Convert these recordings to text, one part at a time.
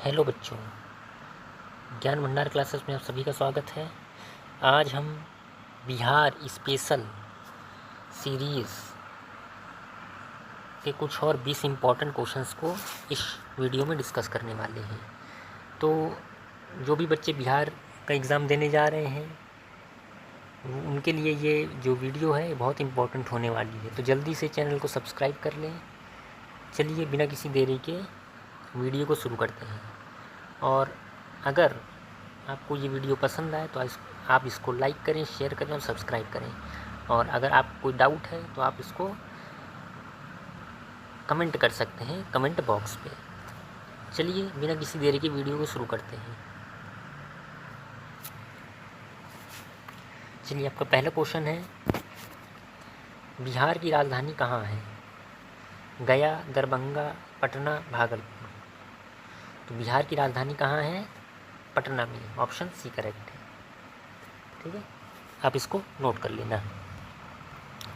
Hello बच्चों, ज्ञान भंडार क्लासेस में आप सभी का स्वागत है। आज हम बिहार स्पेशल सीरीज़ के कुछ और 20 इम्पॉर्टेंट क्वेश्चंस को इस वीडियो में डिस्कस करने वाले हैं। तो जो भी बच्चे बिहार का एग्ज़ाम देने जा रहे हैं उनके लिए ये जो वीडियो है बहुत इम्पॉर्टेंट होने वाली है। तो जल्दी से चैनल को सब्सक्राइब कर लें। चलिए बिना किसी देरी के वीडियो को शुरू करते हैं। और अगर आपको ये वीडियो पसंद आए तो आप इसको लाइक करें, शेयर करें और सब्सक्राइब करें। और अगर आपको कोई डाउट है तो आप इसको कमेंट कर सकते हैं कमेंट बॉक्स पे। चलिए बिना किसी देरी के वीडियो को शुरू करते हैं। चलिए आपका पहला क्वेश्चन है, बिहार की राजधानी कहाँ है? गया, दरभंगा, पटना, भागलपुर। तो बिहार की राजधानी कहाँ है? पटना में। ऑप्शन सी करेक्ट है। ठीक है, आप इसको नोट कर लेना।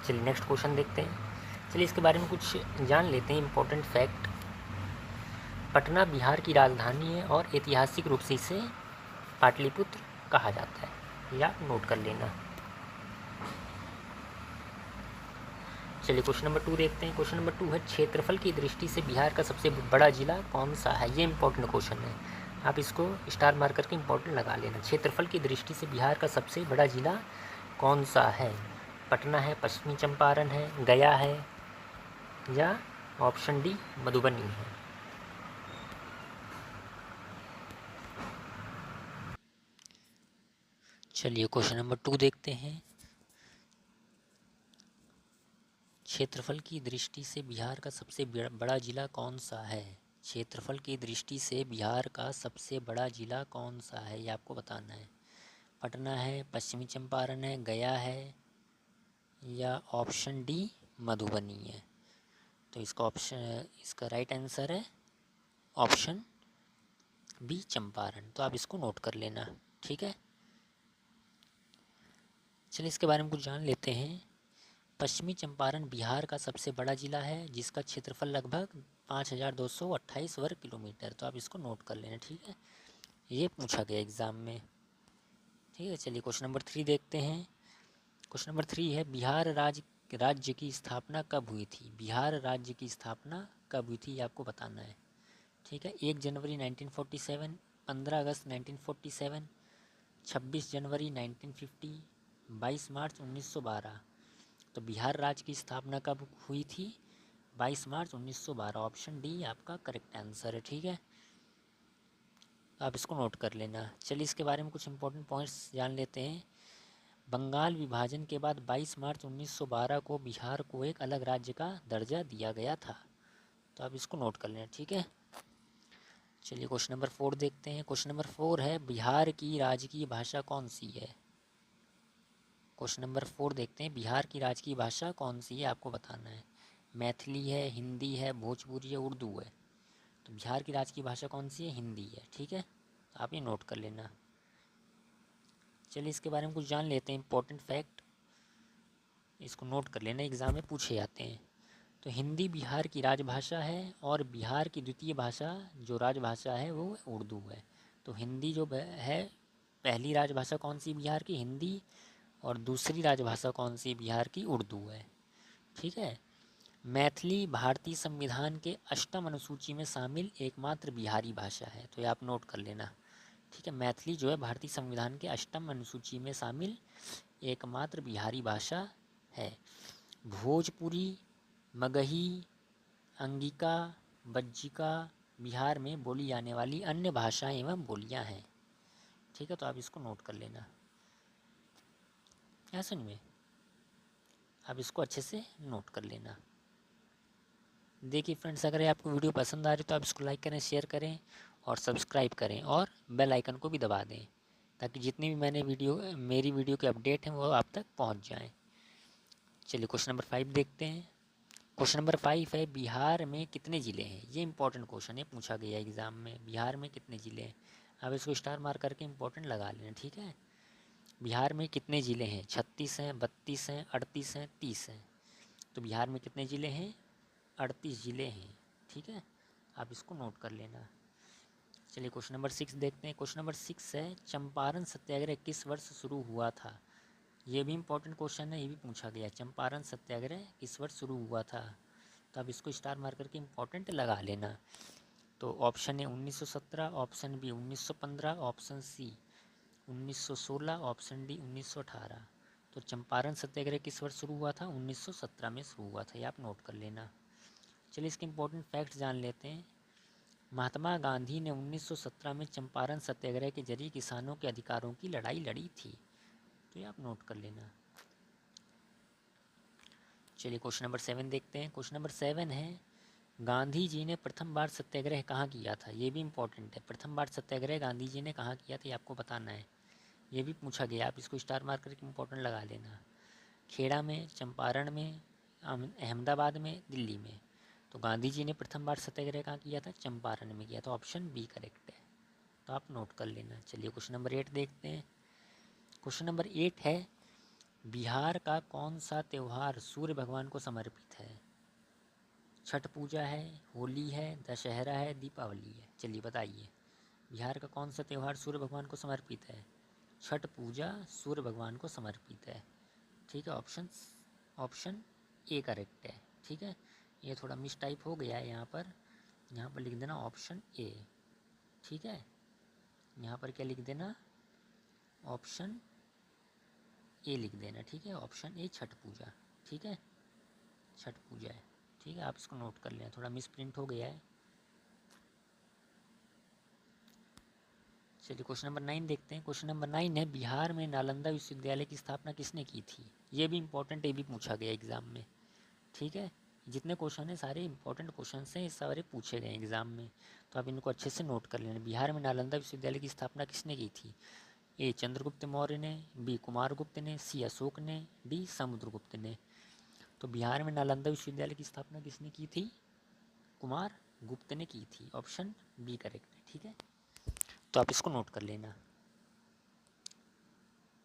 चलिए नेक्स्ट क्वेश्चन देखते हैं। चलिए इसके बारे में कुछ जान लेते हैं इम्पोर्टेंट फैक्ट। पटना बिहार की राजधानी है और ऐतिहासिक रूप से इसे पाटलिपुत्र कहा जाता है, या नोट कर लेना। चलिए क्वेश्चन नंबर 2 देखते हैं। क्वेश्चन नंबर 2 है, क्षेत्रफल की दृष्टि से बिहार का सबसे बड़ा जिला कौन सा है? ये इंपॉर्टेंट क्वेश्चन है, आप इसको स्टार मार्क करके इम्पोर्टेंट लगा लेना। क्षेत्रफल की दृष्टि से बिहार का सबसे बड़ा जिला कौन सा है? पटना है, पश्चिमी चंपारण है, गया है, या ऑप्शन डी मधुबनी है। चलिए क्वेश्चन नंबर 2 देखते हैं। क्षेत्रफल की दृष्टि से बिहार का सबसे बड़ा जिला कौन सा है? क्षेत्रफल की दृष्टि से बिहार का सबसे बड़ा जिला कौन सा है, ये आपको बताना है। पटना है, पश्चिमी चंपारण है, गया है, या ऑप्शन डी मधुबनी है। तो इसका राइट आंसर है ऑप्शन बी चंपारण। तो आप इसको नोट कर लेना। ठीक है, चलिए इसके बारे में कुछ जान लेते हैं। पश्चिमी चंपारण बिहार का सबसे बड़ा जिला है जिसका क्षेत्रफल लगभग 5228 वर्ग किलोमीटर। तो आप इसको नोट कर लेना। ठीक है, ये पूछा गया एग्ज़ाम में। ठीक है, चलिए क्वेश्चन नंबर 3 देखते हैं। क्वेश्चन नंबर 3 है, बिहार राज्य की स्थापना कब हुई थी? बिहार राज्य की स्थापना कब हुई थी, ये आपको बताना है। ठीक है, 1 जनवरी 1947, 15 अगस्त 1947, 26 जनवरी 1950, 22 मार्च 1912। तो बिहार राज्य की स्थापना कब हुई थी? 22 मार्च 1912। ऑप्शन डी आपका करेक्ट आंसर है। ठीक है, आप इसको नोट कर लेना। चलिए इसके बारे में कुछ इंपॉर्टेंट पॉइंट्स जान लेते हैं। बंगाल विभाजन के बाद 22 मार्च 1912 को बिहार को एक अलग राज्य का दर्जा दिया गया था। तो आप इसको नोट कर लेना। ठीक है, चलिए क्वेश्चन नंबर 4 देखते हैं। क्वेश्चन नंबर 4 है, बिहार की राजकीय भाषा कौन सी है? क्वेश्चन नंबर 4 देखते हैं, बिहार की राजकीय भाषा कौन सी है, आपको बताना है। मैथिली है, हिंदी है, भोजपुरी है, उर्दू है। तो बिहार की राजकीय भाषा कौन सी है? हिंदी है। ठीक है, आप ये नोट कर लेना। चलिए इसके बारे में कुछ जान लेते हैं इंपॉर्टेंट फैक्ट, इसको नोट कर लेना, एग्ज़ाम में पूछे जाते हैं। तो हिंदी बिहार की राजभाषा है और बिहार की द्वितीय भाषा जो राजभाषा है वो उर्दू है। तो हिंदी जो है, पहली राजभाषा कौन सी बिहार की? हिंदी। और दूसरी राजभाषा कौन सी बिहार की? उर्दू है। ठीक है, मैथिली भारतीय संविधान के अष्टम अनुसूची में शामिल एकमात्र बिहारी भाषा है। तो ये आप नोट कर लेना। ठीक है, मैथिली जो है भारतीय संविधान के अष्टम अनुसूची में शामिल एकमात्र बिहारी भाषा है। भोजपुरी, मगही, अंगिका, बज्जिका बिहार में बोली जाने वाली अन्य भाषाएं एवं बोलियां हैं। ठीक है, तो आप इसको नोट कर लेना। क्या समझ में, आप इसको अच्छे से नोट कर लेना। देखिए फ्रेंड्स, अगर आपको वीडियो पसंद आ रही तो आप इसको लाइक करें, शेयर करें और सब्सक्राइब करें, और बेल आइकन को भी दबा दें ताकि जितनी भी मेरी वीडियो के अपडेट हैं वो आप तक पहुंच जाएं। चलिए क्वेश्चन नंबर 5 देखते हैं। क्वेश्चन नंबर 5 है, बिहार में कितने ज़िले हैं? ये इंपॉर्टेंट क्वेश्चन है, पूछा गया एग्ज़ाम में। बिहार में कितने ज़िले हैं? आप इसको स्टार मार्क करके इंपॉर्टेंट लगा लेना। ठीक है, बिहार में कितने ज़िले हैं? 36 हैं, 32 हैं, 38 हैं, 30 हैं। तो बिहार में कितने ज़िले हैं? 38 ज़िले हैं। ठीक है, आप इसको नोट कर लेना। चलिए क्वेश्चन नंबर 6 देखते हैं। क्वेश्चन नंबर 6 है, चंपारण सत्याग्रह किस वर्ष शुरू हुआ था? ये भी इम्पोर्टेंट क्वेश्चन है, ये भी पूछा गया। चंपारण सत्याग्रह किस वर्ष शुरू हुआ था? तो अब इसको स्टार मार करके इम्पोर्टेंट लगा लेना। तो option A 1917, option B 1915, option C 1916, option D 1918। तो चंपारण सत्याग्रह किस वर्ष शुरू हुआ था? 1917 में शुरू हुआ था, ये आप नोट कर लेना। चलिए इसके इम्पोर्टेंट फैक्ट जान लेते हैं। महात्मा गांधी ने 1917 में चंपारण सत्याग्रह के जरिए किसानों के अधिकारों की लड़ाई लड़ी थी, तो ये आप नोट कर लेना। चलिए क्वेश्चन नंबर 7 देखते हैं। क्वेश्चन नंबर 7 है, गांधी जी ने प्रथम बार सत्याग्रह कहाँ किया था? ये भी इम्पोर्टेंट है। प्रथम बार सत्याग्रह गांधी जी ने कहाँ किया था, ये आपको बताना है। ये भी पूछा गया, आप इसको स्टार मार करके इम्पोर्टेंट लगा लेना। खेड़ा में, चंपारण में, अहमदाबाद में, दिल्ली में। तो गांधी जी ने प्रथम बार सत्याग्रह कहाँ किया था? चंपारण में किया। तो ऑप्शन बी करेक्ट है, तो आप नोट कर लेना। चलिए क्वेश्चन नंबर 8 देखते हैं। क्वेश्चन नंबर 8 है, बिहार का कौन सा त्यौहार सूर्य भगवान को समर्पित है? छठ पूजा है, होली है, दशहरा है, दीपावली है? चलिए बताइए, बिहार का कौन सा त्यौहार सूर्य भगवान को समर्पित है? छठ पूजा सूर्य भगवान को समर्पित है। ठीक है, ऑप्शन ए करेक्ट है। ठीक है, ये थोड़ा मिस टाइप हो गया है यहाँ पर लिख देना ऑप्शन ए। ठीक है, यहाँ पर क्या लिख देना? ऑप्शन ए लिख देना। ठीक है, ऑप्शन ए छठ पूजा। ठीक है, छठ पूजा है। ठीक है, आप इसको नोट कर लें, थोड़ा मिस प्रिंट हो गया है। चलिए क्वेश्चन नंबर 9 देखते हैं। क्वेश्चन नंबर 9 है, बिहार में नालंदा विश्वविद्यालय की स्थापना किसने की थी? ये भी इम्पोर्टेंट, ये भी पूछा गया एग्ज़ाम में। ठीक है, जितने क्वेश्चन हैं सारे इंपॉर्टेंट क्वेश्चन हैं, सारे पूछे गए एग्जाम में, तो आप इनको अच्छे से नोट कर लेना। बिहार में नालंदा विश्वविद्यालय की स्थापना किसने की थी? ए चंद्रगुप्त मौर्य ने, बी कुमारगुप्त ने, सी अशोक ने, डी समुद्रगुप्त ने। तो बिहार में नालंदा विश्वविद्यालय की स्थापना किसने की थी? कुमार गुप्त ने की थी। ऑप्शन बी करेक्ट है। ठीक है, तो आप इसको नोट कर लेना।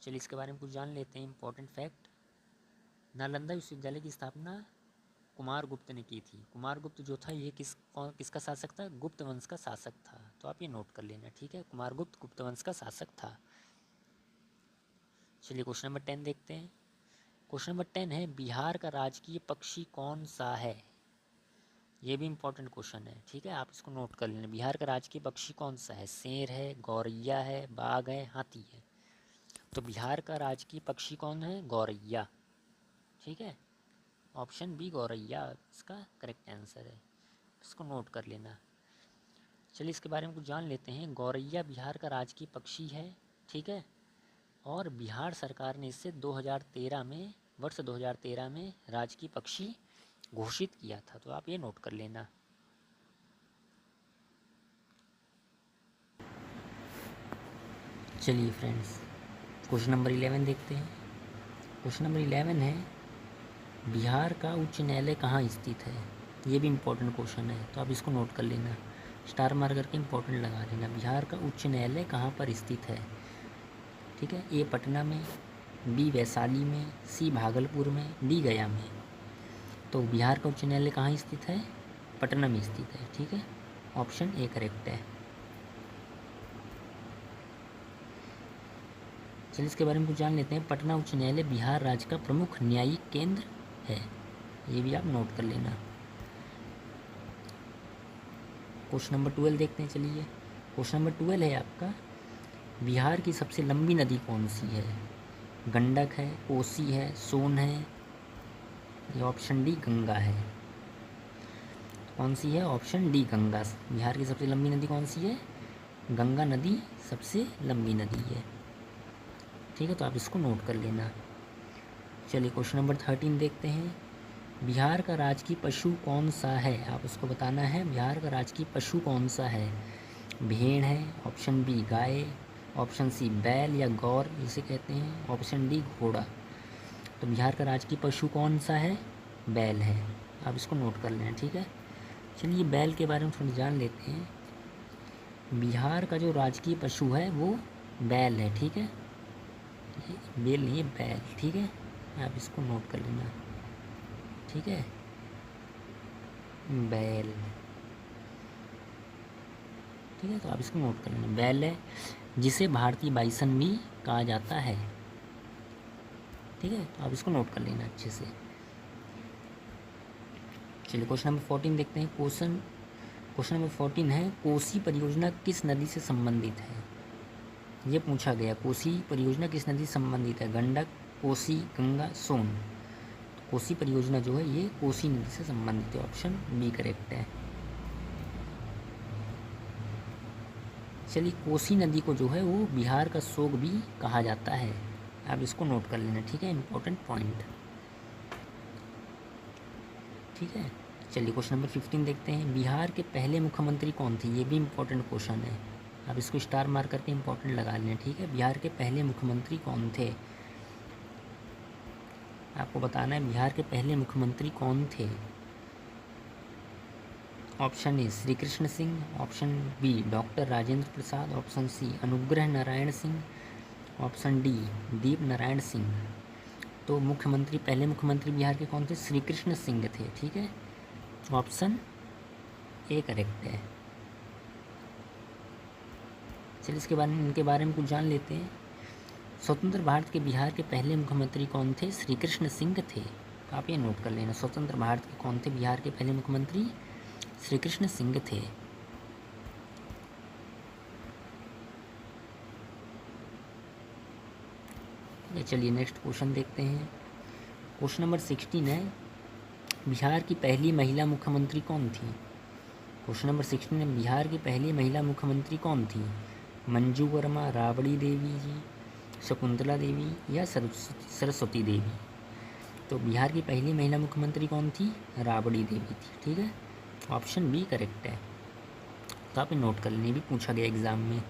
चलिए इसके बारे में कुछ जान लेते हैं, इंपॉर्टेंट फैक्ट। नालंदा विश्वविद्यालय की स्थापना कुमार गुप्त ने की थी। कुमार गुप्त जो था ये किसका शासक था? गुप्त वंश का शासक था, तो आप ये नोट कर लेना। ठीक है, कुमार गुप्त गुप्त वंश का शासक था। चलिए क्वेश्चन नंबर 10 देखते हैं। क्वेश्चन नंबर 10 है, बिहार का राजकीय पक्षी कौन सा है? ये भी इंपॉर्टेंट क्वेश्चन है। ठीक है, आप इसको नोट कर लेना। बिहार का राजकीय पक्षी कौन सा है? शेर है, गौरैया है, बाघ है, हाथी है? तो बिहार का राजकीय पक्षी कौन है? गौरैया। ठीक है, ऑप्शन बी गौरैया इसका करेक्ट आंसर है, इसको नोट कर लेना। चलिए इसके बारे में कुछ जान लेते हैं। गौरैया बिहार का राजकीय पक्षी है। ठीक है, और बिहार सरकार ने इसे 2013 में, वर्ष 2013 में राजकीय पक्षी घोषित किया था, तो आप ये नोट कर लेना। चलिए फ्रेंड्स, क्वेश्चन नंबर 11 देखते हैं। क्वेश्चन नंबर 11 है, बिहार का उच्च न्यायालय कहाँ स्थित है? ये भी इम्पोर्टेंट क्वेश्चन है, तो आप इसको नोट कर लेना, स्टार मार करके इम्पोर्टेंट लगा लेना। बिहार का उच्च न्यायालय कहाँ पर स्थित है? ठीक है, ए पटना में, बी वैशाली में, सी भागलपुर में, डी गया में। तो बिहार का उच्च न्यायालय कहाँ स्थित है? पटना में स्थित है। ठीक है, ऑप्शन ए करेक्ट है। चलिए इसके बारे में कुछ जान लेते हैं। पटना उच्च न्यायालय बिहार राज्य का प्रमुख न्यायिक केंद्र है, ये भी आप नोट कर लेना। क्वेश्चन नंबर 12 देखते हैं। चलिए क्वेश्चन नंबर 12 है आपका, बिहार की सबसे लंबी नदी कौन सी है? गंडक है, कोसी है, सोन है, ये ऑप्शन डी गंगा है। कौन सी है? Option D Ganga. बिहार की सबसे लंबी नदी कौन सी है? गंगा नदी सबसे लंबी नदी है। ठीक है, तो आप इसको नोट कर लेना। चलिए क्वेश्चन नंबर 13 देखते हैं। बिहार का राजकीय पशु कौन सा है? आप उसको बताना है, बिहार का राजकीय पशु कौन सा है? भेड़ है, ऑप्शन बी गाय, ऑप्शन सी बैल या गौर जिसे कहते हैं, ऑप्शन डी घोड़ा। तो बिहार का राजकीय पशु कौन सा है? बैल है, आप इसको नोट कर लें। ठीक है, चलिए बैल के बारे में थोड़ी जान लेते हैं। बिहार का जो राजकीय पशु है वो बैल है। ठीक है, बेल नहीं है, बैल। ठीक है, आप इसको नोट कर लेना। ठीक है, बैल। ठीक है, तो आप इसको नोट कर लेना। बैल है जिसे भारतीय बाइसन भी कहा जाता है। ठीक है, तो आप इसको नोट कर लेना अच्छे से। चलिए क्वेश्चन नंबर 14 देखते हैं। क्वेश्चन नंबर 14 है, कोसी परियोजना किस नदी से संबंधित है? ये पूछा गया, कोसी परियोजना किस नदी से संबंधित है? गंडक, कोसी, गंगा, सोन। तो कोसी परियोजना जो है ये कोसी नदी से संबंधित है। ऑप्शन बी करेक्ट है। चलिए, कोसी नदी को जो है वो बिहार का शोक भी कहा जाता है। आप इसको नोट कर लेना। ठीक है, इम्पोर्टेंट पॉइंट। ठीक है, चलिए क्वेश्चन नंबर 15 देखते हैं। बिहार के पहले मुख्यमंत्री कौन थे? ये भी इम्पोर्टेंट क्वेश्चन है, आप इसको स्टार मार्क करके इम्पोर्टेंट लगा लें। ठीक है, बिहार के पहले मुख्यमंत्री कौन थे? आपको बताना है बिहार के पहले मुख्यमंत्री कौन थे। Option A Shri Krishna Singh, option B doctor Rajendra Prasad, option C Anugrah Narayan Singh, option D Deep Narayan Singh. तो मुख्यमंत्री, पहले मुख्यमंत्री बिहार के कौन थे? श्री कृष्ण सिंह थे। ठीक है, ऑप्शन ए करेक्ट है। चलिए इसके बारे में, इनके बारे में कुछ जान लेते हैं। स्वतंत्र भारत के बिहार के पहले मुख्यमंत्री कौन थे? श्री कृष्ण सिंह थे। तो आप ये नोट कर लेना, स्वतंत्र भारत के कौन थे बिहार के पहले मुख्यमंत्री? श्री कृष्ण सिंह थे। चलिए नेक्स्ट क्वेश्चन देखते हैं। क्वेश्चन नंबर 16 है, बिहार की पहली महिला मुख्यमंत्री कौन थी? क्वेश्चन नंबर 16 है, बिहार की पहली महिला मुख्यमंत्री कौन थी? मंजू वर्मा, राबड़ी देवी जी, शकुंतला देवी या सरस्वती देवी। तो बिहार की पहली महिला मुख्यमंत्री कौन थी? राबड़ी देवी थी। ठीक है, ऑप्शन बी करेक्ट है। तो आप नोट कर लें, भी पूछा गया एग्ज़ाम में।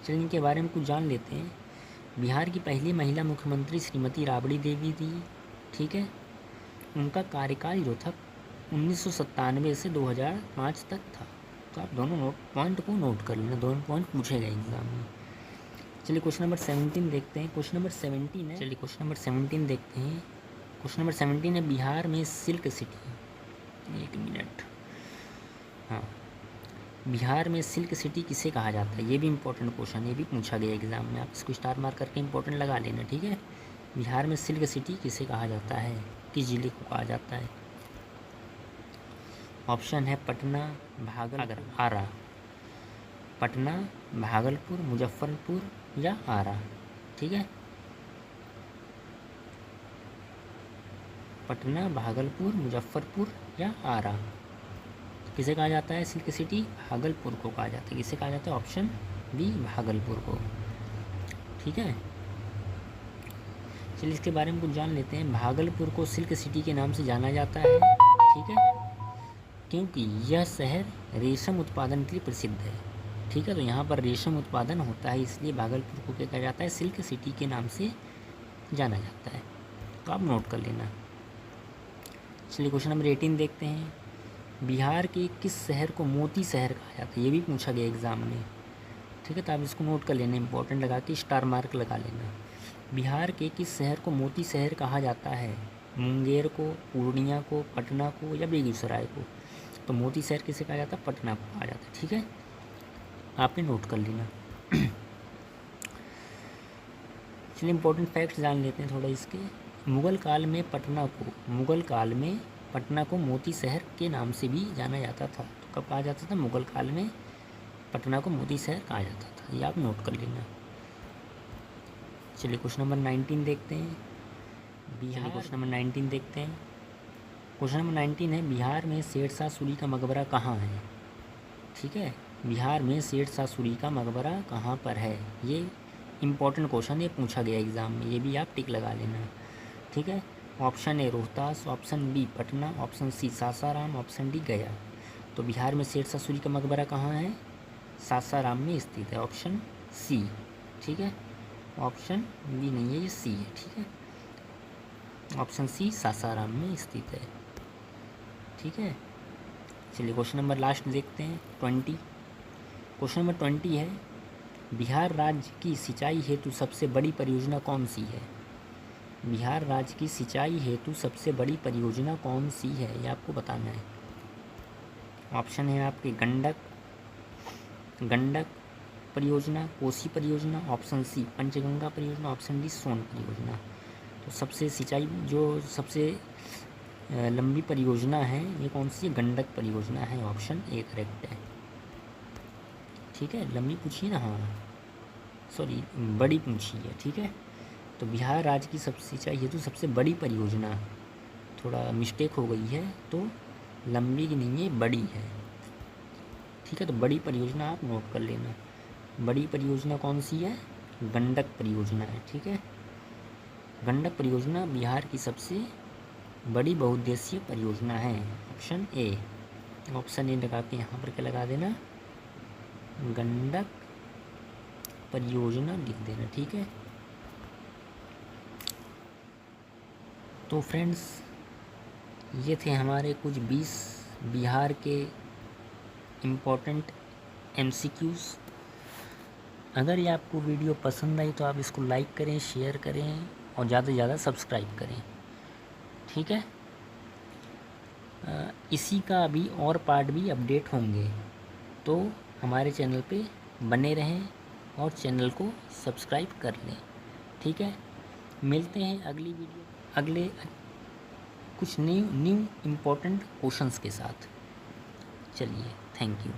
चलिए इनके बारे में कुछ जान लेते हैं। बिहार की पहली महिला मुख्यमंत्री श्रीमती राबड़ी देवी थी। ठीक है, उनका कार्यकाल जो था 1997 से 2005 तक था। तो आप दोनों पॉइंट को नोट कर लेना, दोनों पॉइंट पूछे गए एग्जाम में। चलिए क्वेश्चन नंबर 17 देखते हैं। क्वेश्चन नंबर 17 है, चलिए क्वेश्चन नंबर 17 देखते हैं। क्वेश्चन नंबर 17 है, बिहार में सिल्क सिटी, एक मिनट, हाँ, बिहार में सिल्क सिटी किसे कहा जाता है? ये भी इंपॉर्टेंट क्वेश्चन, ये भी पूछा गया एग्जाम में। आप इसको स्टार मार्क करके इंपॉर्टेंट लगा लेना। ठीक है, बिहार में सिल्क सिटी किसे कहा जाता है, किस जिले को कहा जाता है? ऑप्शन है पटना, भागलपुर, आरा। पटना, भागलपुर, मुजफ्फरपुर या आरा। ठीक है, पटना, भागलपुर, मुजफ्फरपुर या आरा। किसे कहा जाता है सिल्क सिटी? भागलपुर को कहा जाता है। किसे कहा जाता है? ऑप्शन बी भागलपुर को। ठीक है, चलिए इसके बारे में कुछ जान लेते हैं। भागलपुर को सिल्क सिटी के नाम से जाना जाता है। ठीक है, क्योंकि यह शहर रेशम उत्पादन के लिए प्रसिद्ध है। ठीक है, तो यहाँ पर रेशम उत्पादन होता है, इसलिए भागलपुर को क्या कहा जाता है? सिल्क सिटी के नाम से जाना जाता है। तो आप नोट कर लेना। चलिए क्वेश्चन नंबर 18 देखते हैं। बिहार के किस शहर को मोती शहर कहा जाता है? ये भी पूछा गया एग्जाम में। ठीक है, तो आप इसको नोट कर लेना, इंपॉर्टेंट लगा के स्टार मार्क लगा लेना। बिहार के किस शहर को मोती शहर कहा जाता है? मुंगेर को, पूर्णिया को, पटना को या बेगूसराय को। तो मोती शहर किसे कहा जाता है? पटना को कहा जाता है। ठीक है, आपने नोट कर लेना। चलिए इंपॉर्टेंट फैक्ट्स जान लेते हैं थोड़ा इसके। मुगल काल में पटना को मोती शहर के नाम से भी जाना जाता था। तो कब कहा जाता था? मुगल काल में पटना को मोती शहर कहा जाता था। ये आप नोट कर लेना। चलिए क्वेश्चन नंबर 19 देखते हैं। क्वेश्चन नंबर 19 देखते हैं। क्वेश्चन नंबर 19 है, बिहार में शेरशाह सूरी का मकबरा कहाँ है? ठीक है, बिहार में शेरशाह सूरी का मकबरा कहाँ पर है? ये इंपॉर्टेंट क्वेश्चन, ये पूछा गया एग्जाम में, ये भी आप टिक लगा लेना। ठीक है, option A Rohtas, option B Patna, option C Sasaram, option D Gaya. तो बिहार में शेरशाह सूरी का मकबरा कहाँ है? सासाराम में स्थित है। Option C. ठीक है, ऑप्शन बी नहीं है, ये सी है। ठीक है, ऑप्शन सी सासाराम में स्थित है। ठीक है, चलिए क्वेश्चन नंबर लास्ट देखते हैं 20। क्वेश्चन नंबर 20 है, बिहार राज्य की सिंचाई हेतु सबसे बड़ी परियोजना कौन सी है? बिहार राज्य की सिंचाई हेतु सबसे बड़ी परियोजना कौन सी है, ये आपको बताना है। ऑप्शन है आपके गंडक परियोजना, कोसी परियोजना, ऑप्शन सी पंचगंगा परियोजना, ऑप्शन डी सोन परियोजना। तो सबसे सबसे लंबी परियोजना है ये कौन सी है? गंडक परियोजना है, ऑप्शन ए करेक्ट है। ठीक है, लंबी पूछिए ना, हाँ सॉरी बड़ी पूछी है। ठीक है, तो बिहार राज्य की सबसे सिंचाई हेतु सबसे बड़ी परियोजना, थोड़ा मिस्टेक हो गई है, तो लंबी की नहीं है, बड़ी है। ठीक है, तो बड़ी परियोजना आप नोट कर लेना। बड़ी परियोजना कौन सी है? गंडक परियोजना है। ठीक है, गंडक परियोजना बिहार की सबसे बड़ी बहुउद्देशीय परियोजना है, ऑप्शन ए। ऑप्शन ए लगा के यहाँ पर क्या लगा देना? गंडक परियोजना लिख देना। ठीक है, तो फ्रेंड्स ये थे हमारे कुछ 20 बिहार के इम्पोर्टेंट MCQs। अगर ये आपको वीडियो पसंद आई तो आप इसको लाइक करें, शेयर करें और ज़्यादा से ज़्यादा सब्सक्राइब करें। ठीक है, इसी का अभी और पार्ट भी अपडेट होंगे, तो हमारे चैनल पे बने रहें और चैनल को सब्सक्राइब कर लें। ठीक है, मिलते हैं अगले कुछ न्यू इम्पोर्टेंट क्वेश्चंस के साथ। चलिए, थैंक यू।